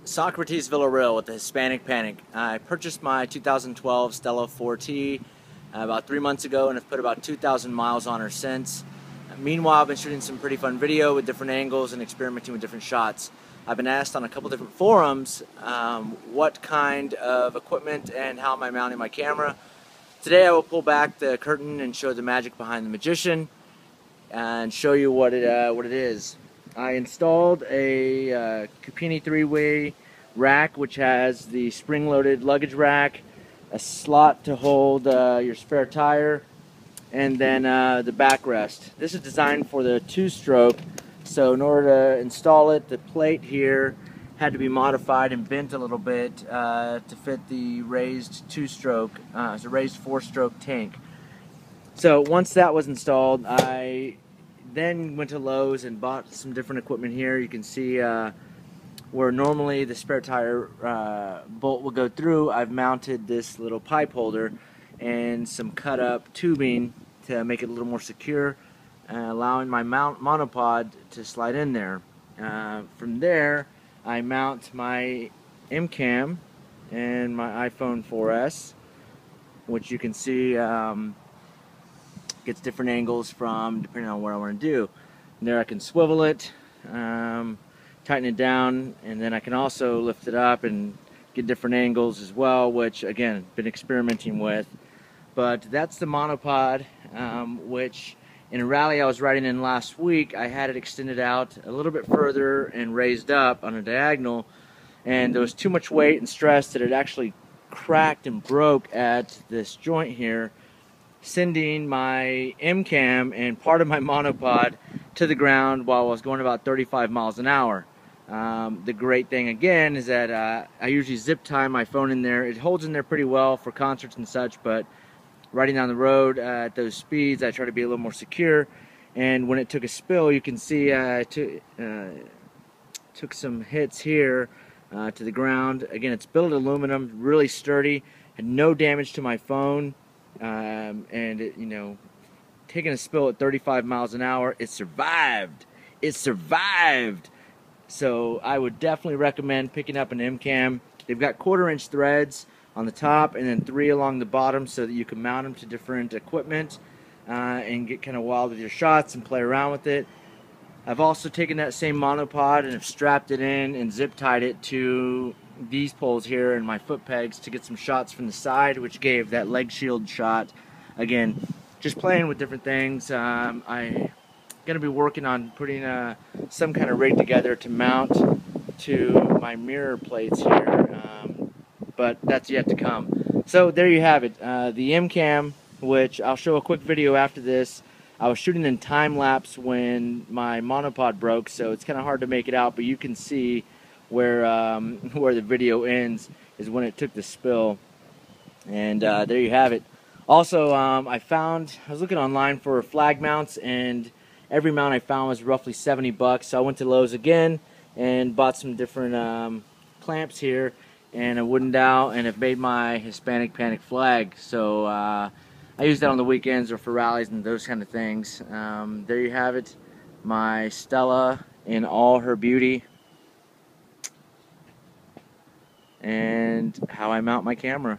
Socrates Villarreal with the Hispanic Panic. I purchased my 2012 Stella 4T about 3 months ago and have put about 2,000 miles on her since. Meanwhile, I've been shooting some pretty fun video with different angles and experimenting with different shots. I've been asked on a couple different forums what kind of equipment and how am I mounting my camera. Today I will pull back the curtain and show the magic behind the magician and show you what it is. I installed a Capini 3-way rack, which has the spring-loaded luggage rack, a slot to hold your spare tire, and then the backrest. This is designed for the 2-stroke, so in order to install it, the plate here had to be modified and bent a little bit to fit the raised 2-stroke, it's a raised 4-stroke tank. So once that was installed, I then went to Lowe's and bought some different equipment here. You can see where normally the spare tire bolt will go through, I've mounted this little pipe holder and some cut up tubing to make it a little more secure, allowing my monopod to slide in there. From there I mount my mCam and my iPhone 4S, which you can see gets different angles from depending on what I want to do. And there I can swivel it, tighten it down, and then I can also lift it up and get different angles as well, which again been experimenting with. But that's the monopod, which in a rally I was riding in last week, I had it extended out a little bit further and raised up on a diagonal, and there was too much weight and stress that it actually cracked and broke at this joint here, sending my mCam and part of my monopod to the ground while I was going about 35 miles an hour. The great thing again is that I usually zip tie my phone in there. It holds in there pretty well for concerts and such, but riding down the road at those speeds I try to be a little more secure. And when it took a spill, you can see I took some hits here to the ground. Again, it's billet aluminum, really sturdy, had no damage to my phone. And it, taking a spill at 35 miles an hour, it survived. It survived. So I would definitely recommend picking up an mCam. They've got 1/4-inch threads on the top and then 3 along the bottom, so that you can mount them to different equipment and get kind of wild with your shots and play around with it. I've also taken that same monopod and have strapped it in and zip tied it to these poles here and my foot pegs to get some shots from the side, which gave that leg shield shot. Again, just playing with different things. I'm going to be working on putting some kind of rig together to mount to my mirror plates here, but that's yet to come. So there you have it, the mCam, which I'll show a quick video after this. I was shooting in time-lapse when my monopod broke, so it's kind of hard to make it out, but you can see where the video ends is when it took the spill. And there you have it. Also, I was looking online for flag mounts, and every mount I found was roughly 70 bucks. So I went to Lowe's again and bought some different clamps here and a wooden dowel, and have made my Hispanic Panic flag. So I use that on the weekends or for rallies and those kind of things. There you have it, my Stella in all her beauty, and how I mount my camera.